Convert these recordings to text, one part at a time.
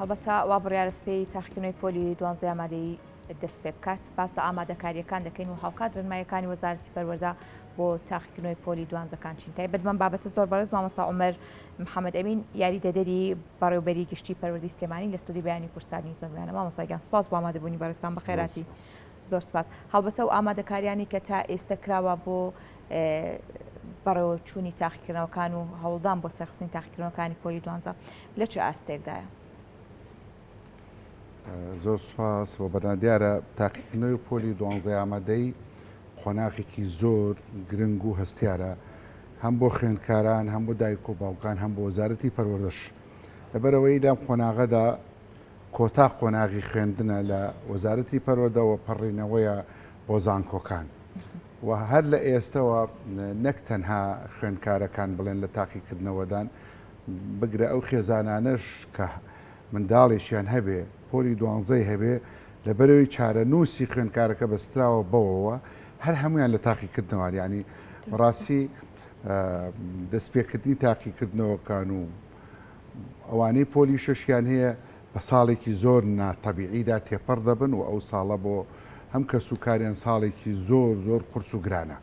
هەڵبەتە وا بڕیارە سپێی تاقیکردنەوەی پۆلی 12 ئامادەیی دەست پێ بکات باس لە ئامادەکاریەکان دەکەین و هاوکات ڕێنماییەکانی وەزارەتی پەروەردە بۆ تاقیکردنەوەی پۆلی 12کان چین تایبەتمەند بابەتە زۆر بەڕێز مامۆستا عومەر محەممەد ئەمین یاری دەدەری بەڕێوەبەری گشتی پەروەردەی سلێمانی لە ستودی بەیانی کورسانی زۆربیانە مامۆستاگیان سپاس بۆ ئامادەبوونی بەڕێستان بەخێراتی زۆر سپاس هەڵبەتە و ئامادەکاریانی کە تا ئێستا کراوە بۆ بەڕێوە چوونی تاقیکردنەوەکان و هەوڵدان بۆ سەرخستنی تاقیکردنەوەکانی پۆلی 12 لە چه ئاستێکدایە؟ زۆر سپاس بۆ بەرنا دیارە تاقیکردنەوەی پۆلی 12 ئامادەی خۆناغێکی زۆر گرنگ و هەستیارە هەم بۆ خوێندکاران هەم بۆ دایک و باوکان هەم بۆ وەزارەتی پەروەردەش لەبەرەوەی لەم خۆناغەدا کۆتا قۆناغی خوێندنە لە وەزارەتی پەروەردەوە پەڕینەوەیە بۆ زانکۆکان و هەر لە ئێستەوە نەک تەنها خوێندکارەکان بڵێن لە تاقیکردنەوەدان بگرە ئەو خێزانانش کە منداڵێکیان هەبێ پۆلی 12 هەبێ لەبەرەوەی چارەنووسی خوێندکارەکە بەستراوە بەوەوە هەر هەمویان لە تاقیکردنەوە ینی ڕاستی دەستپێکردنی تاقیکردنەوەکان و ئەوانەی پۆلی شەشیان هەیە بە ساڵێکی زۆر ناتەبیعیدا تێپەڕ دەبن و ئەو ساڵە بۆ هەم کەس و کاریان ساڵێکی زۆر زۆر قورس و گرانە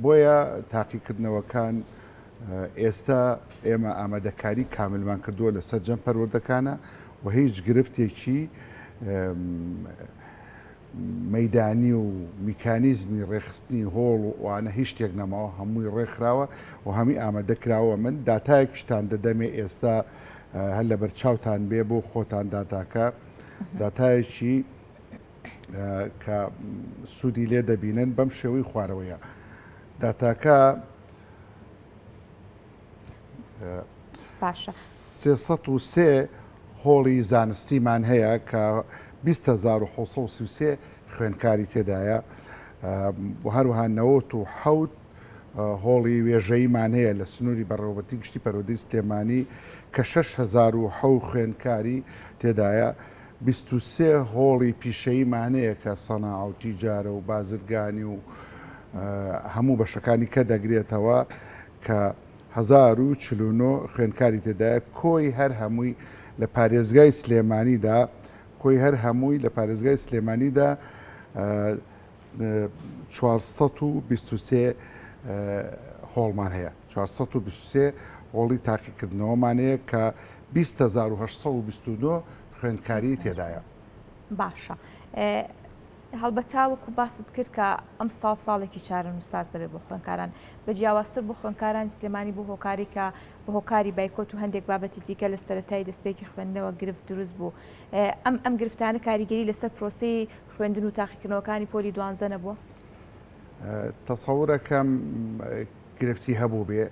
بۆیە تاقیکردنەوەکان ئێستا ئێمە ئامادەکاری کاملمان کردووە لە سەر جەم پەروەردەکانە و هیچ گرفتێکی مەیدانی و میکانیزمی ڕێخستنی هۆڵ و وانە هیچ شتێک نەماوە هەمووی ڕێکخراوە و هەمی ئامادەکراوە من داتایەکشتان دەدەمێ ئێستا هەر لە بەرچاوتان بێ بۆ خۆتان داتاکە داتایەکی کە سوودی لێ دەبینن بەم شێوەی خوارەوەیە داتاکە 303 هۆڵی زانستیمان هەیە کە 20633 خوێندکاری تێدایە و هەروەها 97 هۆڵی وێژەیمان هەیە لە سنووری بەڕێوەبەتی گشتی پەروەردەی سلێمانی کە 6007 خوێندکاری تێدایە 23 هۆڵی پیشەییمان هەیە کە سەناع و تیجارە و بازرگانی و هەموو بەشەکانی کە دەگرێتەوە کە 1049 خوێندکاری تێدایە کۆی هەر هەمووی لە پارێزگای سلێمانیدا کۆی هەر هەمووی لە پارێزگای سلێمانیدا 423 هۆڵمان هەیە 423 هۆڵی تاقیکردنەوەمان هەیە کە 20829 خوێندکاری تێدایە. باشە هەڵبەتاوەکو باست کرد کە ئەم ساڵێکی چارە نووساز دەبێت بۆ خوێندکاران بە جیاوازتر بۆ خوێندکارانی سلێمانی بۆ هۆکاری کە بە هۆکاری بایکۆت و هەندێک بابەتی دیکە لە سەرەتای دەستپێکی خوێندنەوە گرفت دروست بوو ئەم گرفتانە کاریگەری لەسەر پرۆسەی خوێندن و تاقیکردنەوەکانی پۆلی 12 نەبووە؟ تەسەوورەکەم گرفتی هەبوو بێ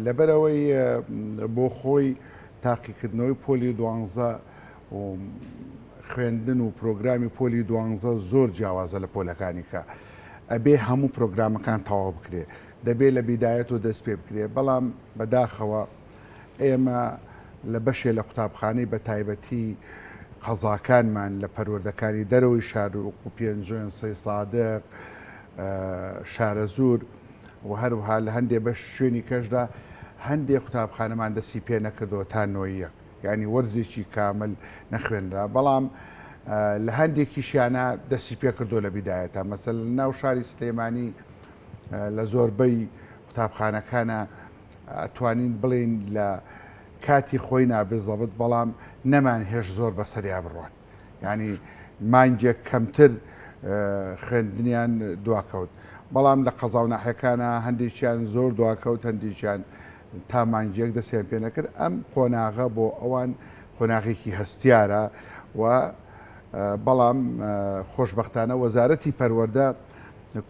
لەبەرەوەی بۆ خۆی تاقیکردنەوەی پۆلی 12 و خوێندن و پرۆگرامی پۆلی 12 زۆر جیاوازە لە پۆلەکانی کە ئەبێ هەموو پرۆگرامەکان تەواو بکرێ دەبێت لە بیدایەت و دەست پێ بکرێ بەڵام بەداخەوە ئێمە لە بەشێ لە قوتابخانەی بە تایبەتی قەزاکانمان لە پەروەردەکانی دەرەوەی شار وەکو پێنجۆن سەی سادق شارە زور و هەروها لە هەندێک بەش شوێنی کەشدا هەندێک قوتابخانەمان دەستی پێ نەکردەوە تا نۆیەک ینی وەرزێکی کامل نەخوێنرا بەڵام لە هەندێکی شیانە دەستی پێ کردو لە بیدایەتە مەسەل ناو شاری سلێمانی لە زۆربەی قوتابخانەکانە ئەتوانین بڵێن لە کاتی خۆی نابێزەبت بەڵام نەمان هێش زۆر بەسەریا بڕوات ینی مانگێک کەمتر خوێندنیان دواکەوت بەڵام لە قەزا و ناحیەکانە هەندێکیان زۆر دواکەوت هەندێکیان تا مانگیەک دەستیان پێ نەکرد ئەم قۆناغە بۆ ئەوان قۆناغێکی هەستیارە و بەڵام خۆشبەختانە وەزارەتی پەروەردە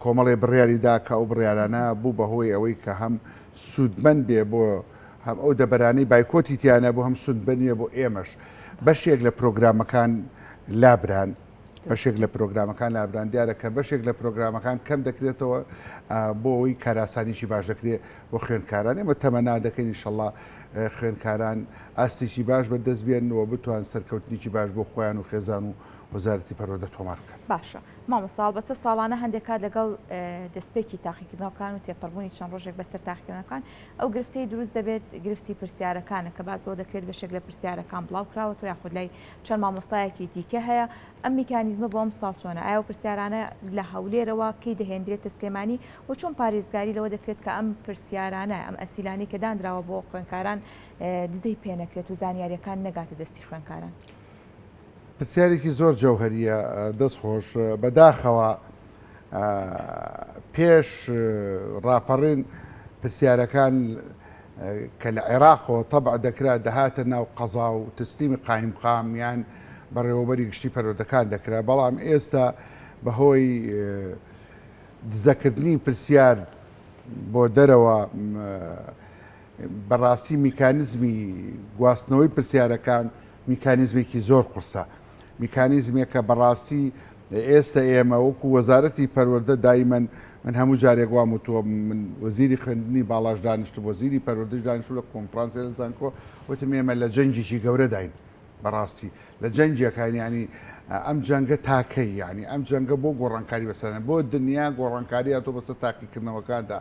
کۆمەڵی بڕیاریدا کە ئەو بڕیارانە بوو بەهۆی ئەوەی کە هەم سوودمەند بێ بۆ هەم ئەو دەبەرانەی بایکۆتی تیانە بۆ هەم سوودمەندیە بۆ ئێمەش بەشێک لە پرۆگرامەکان لابران بەشێک لە پرۆگرامەکان لابران دیارە کە بەشێک لە پرۆگرامەکان کەم دەکرێتەوە بۆ ئەوی کاراسانیی باش دەکرێت بۆ خوێندکاران ئێمە تەمەنا دەکەین ئینشەڵڵا خوێندکاران ئاستێکی باش بەدەست بێنەوە بتوان سەرکەوتنیی باش بۆ خۆیان و خێزان و وەزارەتی پەروەردە تۆمار بکەن. باشە مامۆستا بەتە ساڵانە هەندێک کات لەگەڵ دەستپێکی تاقیکردنەوەکان و تێپەڕبوونی چەند ڕۆژێک بەسەر تاقیکردنەکان ئەو گرفتەی دروست دەبێت گرفتی پرسیارەکانە کە بازەوە دەکرێت بەشێک لە پرسیارەکان بڵاو کراوەوە یاخود لای چەند مامۆستایەکی دیکە هەیە ئەم میکانیزمە بۆ ئەم ساڵ چۆنە ئایا و پرسیارانە لە هەولێرەوە کەی دەهێنرێتە سلێمانی و چۆن پارێزگاری لەوە دەکرێت کە ئەم پرسیارانە ئەم ئەسیلانی کە دانراوە بۆ خوێندکاران دزەی پێنەکرێت و زانیاریەکان نەگاتە دەستی خوێندکاران. پرسیارێکی زۆر جەوهەریە دەستخۆش بەداخەوە پێش ڕاپەڕین پرسیارەکان کە لە عێراقەوە تەبع دەکرا دەهاتە ناو قەزا و تسلیمی قایمقامیان بەڕێوەبەری گشتی پەروەردەکان دەکرا بەڵام ئێستا بەهۆی دزەکردنی پرسیار بۆ دەرەوە بەڕاستی میکانیزمی گواستنەوەی پرسیارەکان میکانیزمێکی زۆر قورسە میکانیزمێکە بەڕاستی ئێستا ئێمە وەکو وەزارەتی پەروەردە دایمەن من هەموو جارێک وام وتووە من وەزیری خوێندنی باڵاش دانیشتم وەزیری پەروەردەش دانیشتوو لە کۆنفرانسێ لە زانکۆ وتم ئێمە لە جەنگێکی گەورە داین بەڕاستی لە جەنگێکان ینی ئەم جەنگە تاکەی ینی ئەم جەنگە بۆ گۆڕانکاری بەسەرە بۆ دنیا گۆڕانکاری هاتۆ بەسەر تاقیکردنەوەکاندا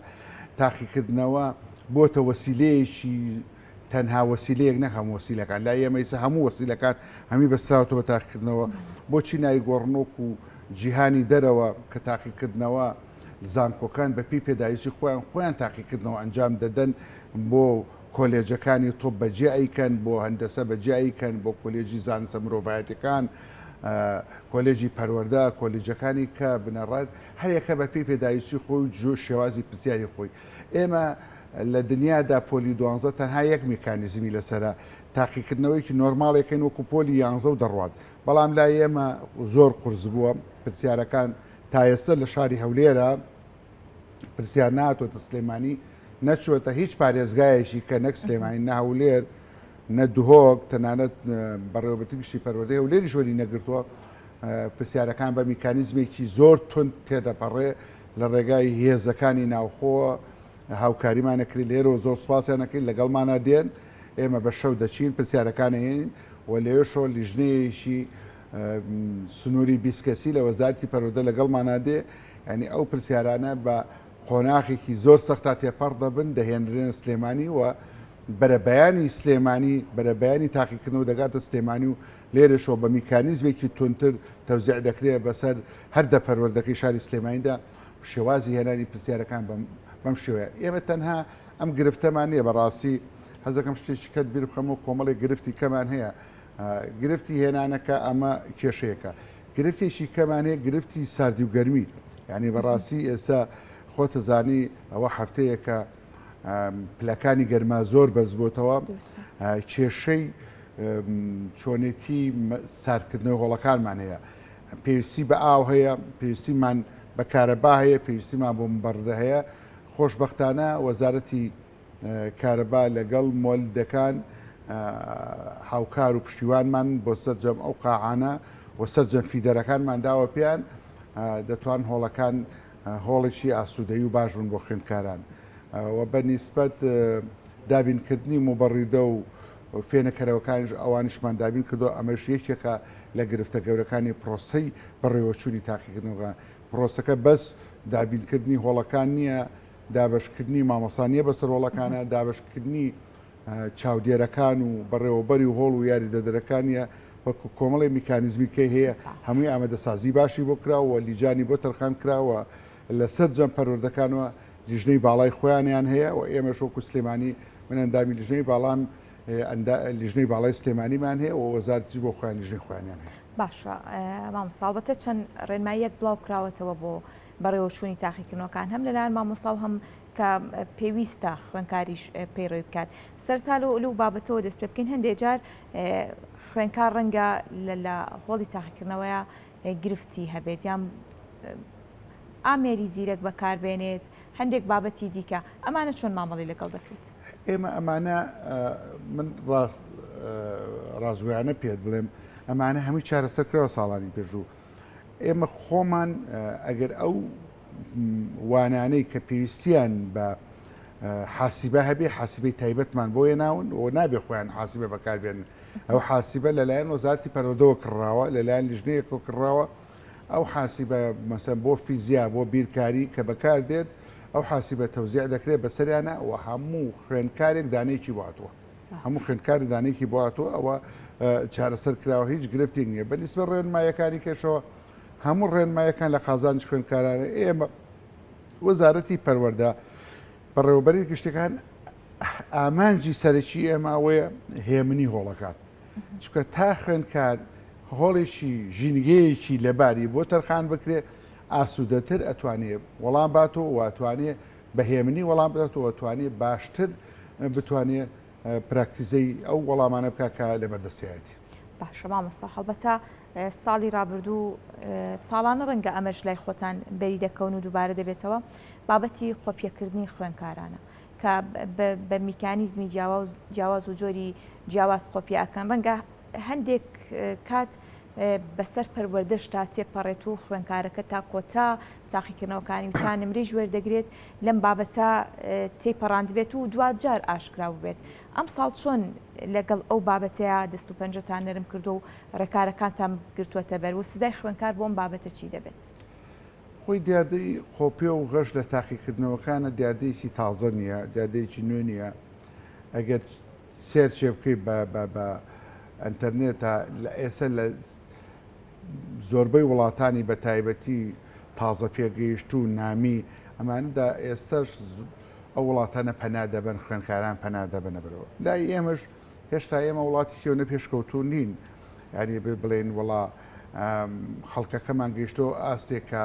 تاقیکردنەوە بۆتە وەسیلەیەکی تەنها وەسیلەیەک نەخەم وەسیلەکان لا ئێمەیسە هەموو وەسیلەکان هەمی بەستراوەوە بە تاقیکردنەوە بۆچی ناوی گۆڕنۆک و جیهانی دەرەوە کە تاقیکردنەوە زانکۆکان بە پێی پێداویستی خۆیان تاقیکردنەوە ئەنجام دەدەن بۆ کۆلێجەکانی تۆپ بەجێ ئەیکەن بۆ هەندەسە بەجێ ئەیکەن بۆ کۆلێجی زانستە مرۆڤایەتەکان کۆلێجی پەروەردە کۆلێجەکانی کە بنەڕات هەرێکە بە پێی پێداویستی خۆی جۆ شێوازی پرسیاری خۆی ئێمە لە دنیادا پۆلی 12 تەنها یەک میکانیزمی لەسرە تاقیکردنەوەیکی نۆرماڵێکن وەکو پۆلی 11 و دەڕوات بەڵام لای ئێمە زۆر قورس بووە پرسیارەکان تا ئێستا لە شاری هەولێرە پرسیار نهاتۆتە سلێمانی نەچوەتە هیچ پارێزگایەکی کە نەک سلێمانی نە هەولێر نە دوهۆک تەنانەت بەڕێوەبەتی گشتی پەروەردەی هەولێری شۆری نەگرتووە پرسیارەکان بە میکانیزمێکی زۆر تند تێدەپەڕێ لە ڕێگای هێزەکانی ناوخۆوە هاوکاریمانە کرد لێرەوە زۆر سوپاسیانەکەین لەگەڵمانە دێن ئێمە بە شەو دەچین پرسیارەکانەین و لێشۆ لیژنەیەشی سنووری بیسکەسی لە وەزارەتی پەروەردە لەگەڵمانە دێ ینی ئەو پرسیارانە بە قۆناغێکی زۆر سەختا تێپەڕ دەبن دەهێنرێنە سلێمانی و بەرەبەیانی سلێمانی بەرەبەیانی تاقیکردنەوە دەگاتە سلێمانی و لێرەشەوە بە میکانیزمێکی تونتر تەوزیع دەکرێت بەسەر هەر دە پەروەردەکەی شاری سلێمانیدا شێوازی هێنانی پرسیارەکان بەم شێوەیە ئێمە تەنها ئەم گرفتەمان نیە بەڕاستی هەزەکەم شتێکی کەت بیر بخەم و کۆمەڵی گرفتی کەمان هەیە گرفتی هێنانەکە ئەمە کێشەیەەکە گرفتێکی کەمان هەیە گرفتی ساردی و گەرمی یعنی بەڕاستی ئێستا خۆتە زانی ئەوە هەفتەیەکە پلەکانی گەرما زۆر بەرزبووتەوە کێشەی چۆنێتی ساردکردنەوەی هۆڵەکانمان هەیە پێویستی بە ئاو هەیە پێویستیمان بە کارەبا هەیە پێویستیمان بۆ بەردە هەیە خۆشبەختانە وەزارەتی کارەبا لەگەڵ مۆلدەکان هاوکار و پشتیوانمان بۆ سەرجەم ئەو قاعانە و سەرجەم فیدەرەکانمان داوە پێیان دەتوان هۆڵەکان هۆڵێکی ئاسوودەیی و باش بن بۆ خوێندکاران و بە نیسبەت دابینکردنی مۆبەڕیدە و فێنەکەرەوەکانیش ئەوانیشمان دابین کردو ئەمەش یەکێکە لە گرفتە گەورەکانی پرۆسەی بەڕێوەچوونی تاقیکردنەوە پرۆسەکە بەس دابینکردنی هۆڵەکان نییە دابشکردنی مامۆسانیە بەسەر هۆڵەکانە دابشکردنی چاودێرەکان و بەڕێوەبەری و هۆڵ و یاریدەدەرەکانیە وەکو کۆمەڵی میکانیزمیکەی هەیە هەمووی ئامادەسازی باشی بۆ کراوە لیجانی بۆ تەرخان کراوە لەسەر جەم پەروەردەکانەوە لیژنەی باڵای خۆیانیان هەیە و ئێمە شۆکو سلێمانی من ئەندامی لیژنەی باڵام لیژنەی باڵای سلێمانیمان هەیە و وەزارەتی بۆ خۆیان لیژنەی خۆیانیان هەیە باشە مامۆستا چەند ڕێنماییەک بڵاو کراوەتەوە بۆ بەڕێوەچوونی تاقیکردنەوەکان هەم لەلایەن مامۆستا و هەم کە پێویستە خوێندکاریش پێڕێ بکات سەرتا لەو بابەتەوە دەست پێ بکەین هەندێک جار خوێندکار ڕەنگە لە هۆڵی تاقیکردنەوەیە گرفتی هەبێت یان ئامێری زیرەک بەکاربێنێت هەندێک بابەتی دیکە ئەمانە چۆن مامەڵی لەگەڵ دەکرێت ئێمە ئەمانە من ڕازگویانە پێت بڵێم ئەمانە هەمووی چارەسەرکرەوە ساڵانی پێشوو ئێمە خۆمان ئەگەر ئەو وانانەی کە پێویستیان بە حاسیبە هەبێ حاسیبەی تایبەتمان بۆیە ناون و نابێ خۆیان حاسیبە بەکاربێن ئەو حاسیبە لەلایەن وەزارەتی پەروەردەوە کڕاوە لەلایەن لیژنەیەکەوە کڕاوە ئەو حاسیبە مەسەن بۆ فیزیا بۆ بیرکاری کە بەکار دێت ئەو حاسیبە تەوزیع دەکرێت بەسەریانە و هەموو خوێندکارێک دانەیەکی بواتوە هەموو خوێندکاری دانەیەکی بواتوە ئەوە چارەسەر کراوە هیچ گرفتی نییە بەنسبە ڕێنمایەکانی کێشەوە هەموو ڕێنمایەکان لە قازانج خوێندکارانە ئێمە وەزارەتی پەروەردە بەڕێوەبەری گشتەکان ئامانجی سەرەکی ئێمە ئەوەیە هێمنی هۆڵەکان چکە تا خوێندکار هۆڵێکی ژینگەیەکی لەباری بۆ تەرخان بکرێت ئاسوودەتر ئەتوانێت وەڵام باتەوە و ئەتوانێت بە هێمنی وەڵام بداتەوە ئەتوانێت باشتر بتوانێت پراکتیزەی ئەو وەڵامانە بکە کە لە بەردەستایەتی. باشە مامۆستا هەڵبەتە ساڵی ڕابردوو ساڵانە ڕەنگە ئەمەش لای خۆتان بەری دەکەون و دووبارە دەبێتەوە بابەتی قۆپیەکردنی خوێندکارانە کە بە میکانیزمی جیاواز و جۆری جیاواز قۆپیەکەن ڕەنگە هەندێک کات بەسەر پەروەردەش تا تێپەڕێت و خوێندکارەکە تا کۆتا تاقیکردنەوەکانی و تا نمرەی ژوێردەگرێت لەم بابەتە تێپەڕاند بێت و دوجار ئاشکرا بێت ئەم ساڵ چۆن لەگەڵ ئەو بابەتەیە دەست و پەنجەتان نەرم کردو و ڕێکارەکانتان گرتووەتە بەر و سزای خوێندکار بۆم بابەتە چی دەبێت؟ خۆی دیاردەی خۆپێ و غەش لە تاقیکردنەوەکانە دیاردەیەکی تازە نییە دیاردەیەکی نوێ نییە ئەگەر سێرچێ بکەیت بە ئەتەرنێتە لە ئێستا لە زۆربەی وڵاتانی بە تایبەتی تازە پێگەیشت و نامی ئەمانەدا ئێستاش ئەو وڵاتانە پەنا دەبن خوێندکاران پەنا دەبنە بەرەوە لای ئێمەش هێشتا ئێمە وڵاتی کێوە پێشکەوتو نین یعنی بڵێن وڵا خەڵکەکەمان گەیشتەوە ئاستێکە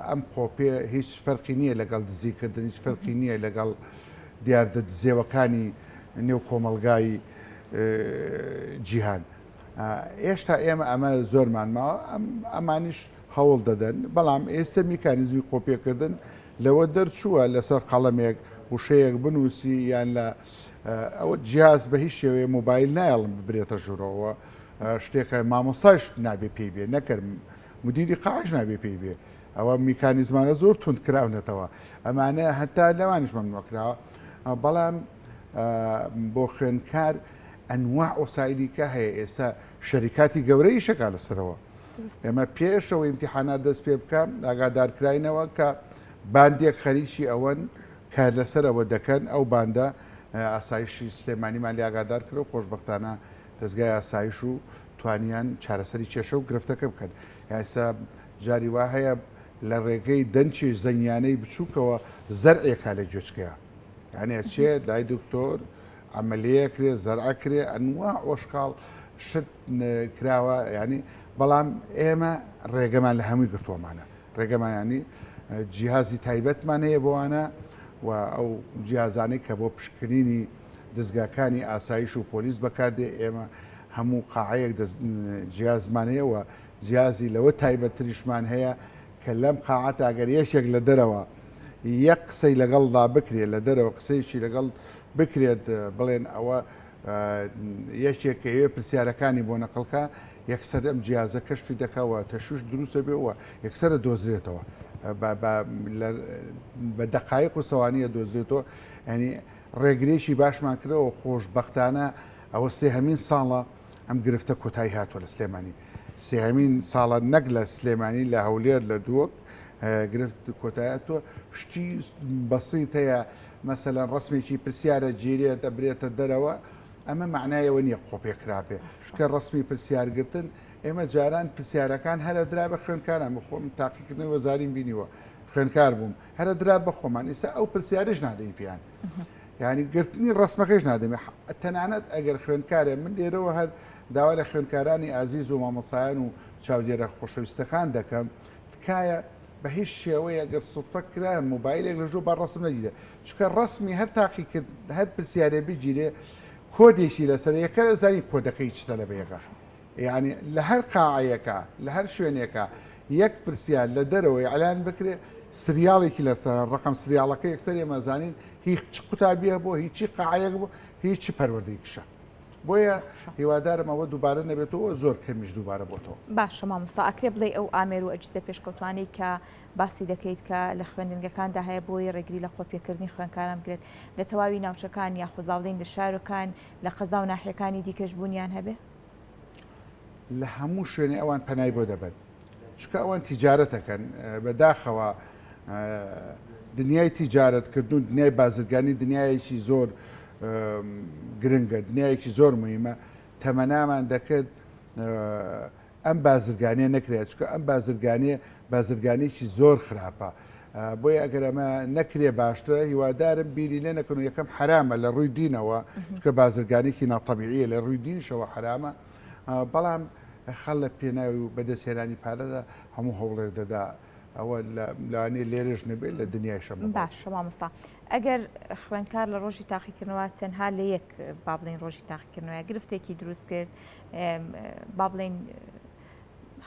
ئەم قۆپێ هیچ فەرقی نییە لەگەڵ دزیکردن هیچ فەرقی نییە لەگەڵ دیاردە دزێوەکانی نێو کۆمەلگای جیهان ئێشتا ئێمە ئەمە زۆرمان ماوە ئەمانیش هەوڵ دەدەن بەڵام ئێستا میکانیزمی قۆپیەکردن لەوە دەرچووە لەسەر قەڵەمێک وشەیەک بنووسی یان لە ئەوە جیاز بە هیچ شێوەیە موبایل نایڵم ببرێتە ژوورەوە شتێکە مامۆستایش نابێ پێی بێ نەکرد مدیری قاعش نابێ پێی بێ ئەوە میکانیزمانە زۆر تند کراونەتەوە ئەمانە هەتا لەوانش مەمنوعکراوە بەڵام بۆ خوێندکار ئەنواع ئۆسایلیکە هەیە ئێستا شەریکاتی گەورەی شەکا لەسەرەوە ئێمە پێشەوە ئیمتیحانات دەست پێ بکە ئاگادارکراینەوە کە باندێک خەریکی ئەوەن کار لەسەرەوە دەکەن ئەو باندە ئاسایشی سلێمانیمان لێ ئاگادار کرد و خۆشبەختانە دەستگای ئاسایش و توانیان چارەسەری کێشە و گرفتەکە بکەن ئێستا جاری وا هەیە لە ڕێگەی دەنچی زەنیانەی بچووکەوە زەرعێکا لە گوێچکەیە یعنی چێت لای دکتۆر عملیە کرێ زەرع کرێ ئەنواع ئۆشقاڵ شت کراوە ینی بەڵام ئێمە ڕێگەمان لە هەمووی گرتووەمانە ڕێگەمانانی جیهازی تایبەتمان هەیە بۆوانە و ئەو جیازانەی کە بۆ پشکنینی دەستگاکانی ئاسایش و پۆلیس بەکاردێ ئێمە هەموو قاعەیەک جیازمان هەیە و جیازی لەوە تایبەتریشمان هەیە کە لەم قاعەت ئەگەر یەشێک لە دەرەوە یەک قسەی لەگەڵدا بکرێت لە دەرەوە قسەیەکی لەگەڵ بکرێت بڵێن ئەوە یەکێک کە ئێوە پرسیارەکانی بۆ نەقڵکە یەکسەر ئەم جیازە کەشفی دەکەوە تەشوش دروستە بێەوە یەکسەرە دۆزرێتەوە بە دەقایق و سەوانیە دۆزرێتەوە ینی ڕێگرێکی باشمان کردەوە خۆشبەختانە ئەوە سێهەمین ساڵە ئەم گرفتە کۆتایی هاتووە لە سلێمانی سێهەمین ساڵە نەک لە سلێمانی لە هەولێر لە دووەک گرفت کۆتایەتەوە شتی بەسیت هەیە مەسەلەن ڕسمێکی پرسیارە گیرێت دەبرێتە دەرەوە ئەمە معنایەوە نییە قۆپێکراپێ شکە ڕسمی پرسیارگرتن ئێمە جاران پرسیارەکان هەرە درا بە خوێندکاران بخۆم تاقیکردنەوەی وەزاریم بینیوە خوێندکار بووم هەرە درا بە خۆمان ئێستا ئەو پرسیارش نادەین پیان یعنی گرتنی ڕسمەکەش نادەمێ تەنانەت ئەگەر خوێندکارێ من لێرەوە هەر داوا لە خوێندکارانی ئازیز و مامۆسایان و چاودێرە خۆشەویستەکان دەکەم تکایە بە هیچ شێوەیە ئەگەر سوتفە کرا موبایلێک لە ژوو بە ڕسم نەگیرێ چکە ڕسمی هەر تاقی کرد هەر پرسیارێ بگیرێ کۆدێکی لەسەر یەکە زانی کۆدەکەی چتە لە بەیەکە یعنی لە هەر قاعەیەکە لە هەر شوێنێکە یەک پرسیار لە دەرەوەی ئەلان بکرێ سریاڵێکی لەسەر ڕقم سریاڵەکە یەکسەر ئێمەزانین هیچ قوتابیە بۆ هیچی قاعەیەک بۆ هیچی پەروەردەی کشە بۆیە هیوادارم ئەوە دووبارە نەبێتەوە زۆر کەمیش دووبارە بۆتەوە. باشە مامۆستا ئەکرێ بڵێ ئەو ئامێر و ئەجزە پێشکەوتوانەی کە باسی دەکەیت کە لە خوێندنگەکاندا هەیە بۆی ڕێگری لە قۆپیەکردنی خوێندکاران بگرێت لە تەواوی ناوچەکان یاخود باڵین لە شارەکان لە قەزا و ناحیەکانی دیکەش بوونیان هەبێ لە هەموو شوێنی ئەوان پەنای بۆ دەبن چکە ئەوان تیجارەتەکەن بەداخەوە دنیای تیجارەتکردن دنیای بازرگانی دنیایەکی زۆر گرنگە دنیایەکی زۆر مهمە تەمەنامان دەکرد ئەم بازرگانیە نەکرێت چکە ئەم بازرگانێکی زۆر خراپە بۆیە ئەگەر ئەمە نەکرێ باشترە هیوادارم بیری لێ نەکەن و یەکەم حرامە لە ڕووی دینەوە چکە بازرگانێکی ناتەبیعیە لە ڕووی دینیشەوە حرامە بەڵام خەڵ لە پێناوی و بەدەستهێنانی پارەدا هەموو هەوڵێک دەدا ئەوە لەوانەیە لێرەش نەبێت لە دنیای شەمە باش مامۆستا ئەگەر خوێندکار لە ڕۆژی تاقیکردنەوە تەنها لە یەک با بڵین ڕۆژی تاقیکردنەوە گرفتێکی دروست کرد با بڵین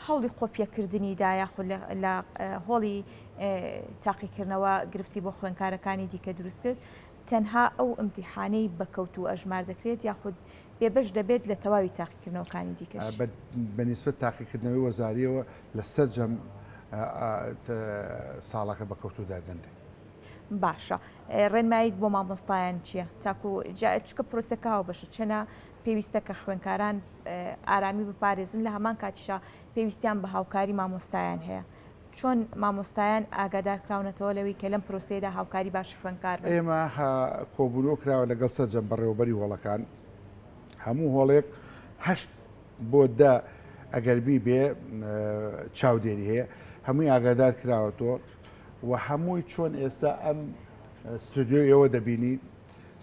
هەوڵی قۆپیەکردنیدا یاخود لە هۆڵی تاقیکردنەوە گرفتی بۆ خوێندکارەکانی دیکە دروست کرد تەنها ئەو ئیمتیحانەی بەکەوت و ئەژمار دەکرێت یاخود بێبەش دەبێت لە تەواوی تاقیکردنەوەکانی دیکەش بەنسبەت تاقیکردنەوەی وەزاریەوە لە سەرجەم ساڵەکە بەکەوتو دادەندێ باشە ڕێنماییت بۆ مامۆستایان چییە تاکو چکە پرۆسەکەەوە بەشە چەنە پێویستە کە خوێندکاران ئارامی بپارێزن لە هەمان کاتیشا پێویستیان بە هاوکاری مامۆستایان هەیە چۆن مامۆستایان ئاگادار کراونەتەوە لەوەی کە لەم پرۆسەیەدا هاوکاری باش خوێندکار ئێمە کۆبوونەوە کراوە لەگەڵ سەرجەم بەڕێوەبەری هۆڵەکان هەموو هۆڵێک هەشت بۆ دا ئەگەر بی بێ چاودێری هەیە هەمووی ئاگادار کراوەتەوە و هەمووی چۆن ئێستا ئەم ستودیۆ ئێوە دەبینی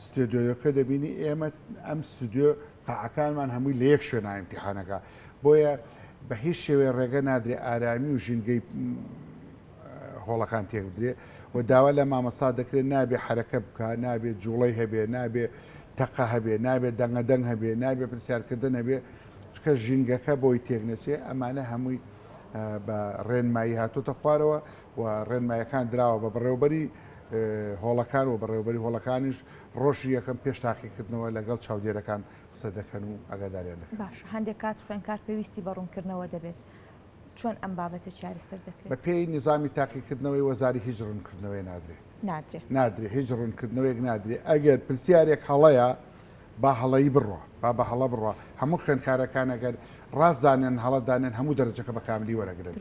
ستودیۆەکە دەبینی ئێمە ئەم ستودیۆ قاعەکانمان هەمووی لە یەک شوێنە ئیمتیحانەکە بۆیە بە هیچ شێوێ ڕێگە نادرێ ئارامی و ژینگەی هۆڵەکان تێک بدرێ و داوا لە مامەسا دەکرێت نابێ حرەکە بکە نابێت جوڵەی هەبێ نابێ تەقە هەبێ نابێت دەنگەدەنگ هەبێ نابێت پرسیارکردن هەبێ چکە ژینگەکە بۆی تێک نەچێ ئەمانە هەمووی بە ڕێنمایی هاتوتە خوارەوە و ڕێنمایەکان دراوە بە بەڕێوەبەری هۆڵەکان و بەڕێوەبەری هۆڵەکانیش ڕۆژی یەکەم پێش تاقیکردنەوە لەگەڵ چاودێرەکان قسە دەکەن و ئەگاداریان دەکەن. باش هەندێک کات خوێندکار پێویستی بەڕوونکردنەوە دەبێت چۆن ئەم بابەتە چارەسەر دەکرێت بە پێی نظامی تاقیکردنەوەی وەزاری هیچ ڕوونکردنەوەی نادرێت هیچ ڕوونکردنەوەیەک نادرێت ئەگەر پرسیارێک هەڵەیە با هەڵەیی بڕۆ با هەڵە بڕۆ هەموو خوێندکارەکان ئەگەر ڕاستدانێن هەڵەدانێن هەموو دەرەجەکە بە کاملی وەرەگرن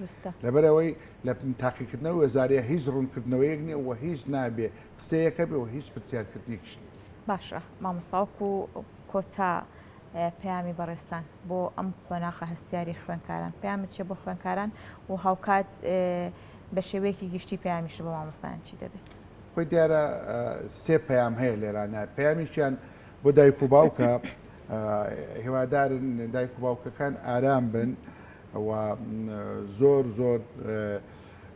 لەبەرەوەی لە تاقیکردنەوەی وەزاریە هیچ ڕوونکردنەوەیەک نییە و هیچ نابێ قسەیەکە بێ و هیچ پرسیارکردنیش باشە مامۆستاوەکو کۆتا پەیامی بەڕێستان بۆ ئەم قۆناغە هەستیاری خوێندکاران پەیامت چێ بۆ خوێندکاران و هاوکات بە شێوەیەکی گشتی پەیامیش بۆ مامۆستایان چی دەبێت خۆی دیارە سێ پەیام هەیە لێرانە پەیامیشیان بۆ دایک و باوکە هیوادارن دایک و باوکەکان ئارام بن و زۆر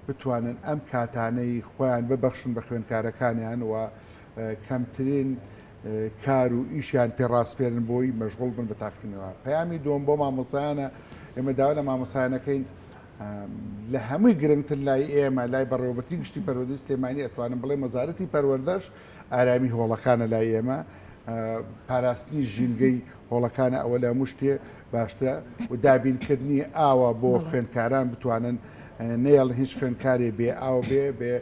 بتوانن ئەم کاتانەی خۆیان ببەخشن بە خوێندکارەکانیان و کەمترین کار و ئیشیان پێڕاستپێرن بۆی مەشغوڵ بن بە تاقیکردنەوە پەیامی دۆم بۆ مامۆسایانە ئێمە داوا لە مامۆسایانەکەین لە هەمووی گرنگتر لای ئێمە لای بەڕێوەبەری گشتی پەروەردەی سلێمانی ئەتوانم بڵێ مەزارەتی پەروەردەش ئارامی هۆڵەکانە لای ئێمە پاراستنی ژینگەی هۆڵەکانە ئەوە لە هەموو شتێ باشترە و دابینکردنی ئاوە بۆ خوێندکاران بتوانن نێڵ هیچ خوێندکارێ بێ ئاو بێ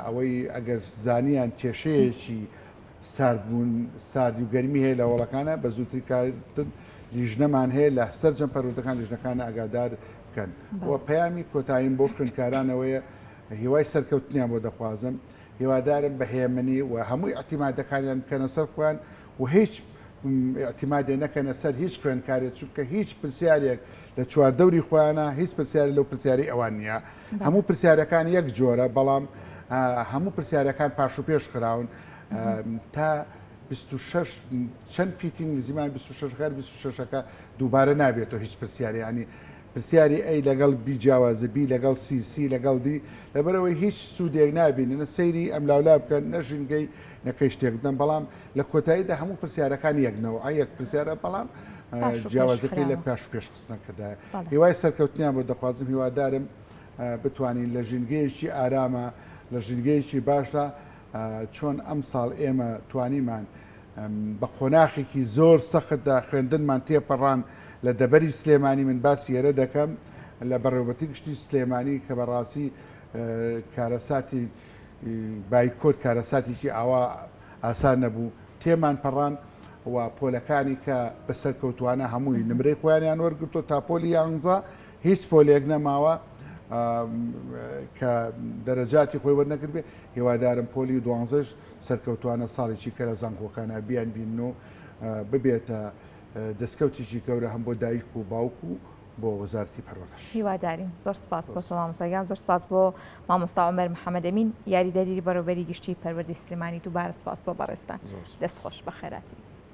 ئەوەی ئەگەر زانیان کێشەیەکی ساردبوون ساردی و گەرمی هەیە لە هۆڵەکانە بە زووتری کارتن لیژنەمان هەیە لە سەرجەم پەروەردەکان لیژنەکانە ئاگادار بکەن و پەیامی کۆتاییم بۆ خوێندکارانەوەیە هیوای سەرکەوتنیان بۆ دەخوازم هیوادارم بەهێمنی و هەمووی ئەتیمادەکانیان بکەنە سەر خوێن و هیچ ئەتیمادێ نەکەنە سەر هیچ خوێندکارێت چونکە هیچ پرسیارێک لە چواردەوری خۆیانە هیچ پرسیاری لەو پرسیاری ئەوان نییە هەموو پرسیارەکان یەک جۆرە بەڵام هەموو پرسیارەکان پاش و پێش خراون تا 26 چەند پیتینگ نزیمان 26ەکە دووبارە نابێتەوە هیچ پرسیاریانی پرسیاری ئەی لەگەڵ بی جیاوازە بی لەگەڵ سی لەگەڵ دی لەبەرەوەی هیچ سوودێک نابینە سەیری ئەم لاولا بکەن نەژینگەی نەکەی شتێک بدەن بەڵام لە کۆتاییدا هەموو پرسیارەکان یەکنەوە یەک پرسیارە بەڵام جیاوازەکەی لە پێشخستنەکەدا هیوای سەرکەوتنیان بۆ دەخوازم هیوادارم بتوانین لە ژینگەیەکی ئارامە لە ژینگەیەکی باشدا چۆن ئەم ساڵ ئێمە توانیمان بە خۆناخێکی زۆر سەختدا خوێندنمان تێپەڕان لە دەبەری سلێمانی من باسی ئێرە دەکەم لە بەڕێوەبەرتی گشتی سلێمانی کە بەڕاستی کارەساتی بایکۆت کارەساتێکی ئاوا ئاسان نەبوو تێمان پەڕان و پۆلەکانی کە بەسەر کەوتوانە هەمووی نمرەی خۆیانیان وەرگرتۆ تا پۆلی 11 هیچ پۆلێک نەماوە کە دەرەجاتی خۆی وەرنەگرت بێ هێوادارم پۆلی 12ش سەرکەوتوانە ساڵێکی کە لە زانکۆکانە بیان بین و ببێتە دەستکەوتێکی گەورە هەم بۆ دایک و باوک و بۆ وەزارەتی پەروەردە هیوادارین. زۆر سپاس بۆ تۆ مامۆستاگیان، زۆر سپاس بۆ مامۆستا عومەر محەممەد ئەمین یاریدەری بەڕێوەبەری گشتی پەروەردەی سلێمانی دووبارە سپاس بۆ بەڕێستان. دەستخۆش بە خێراتی.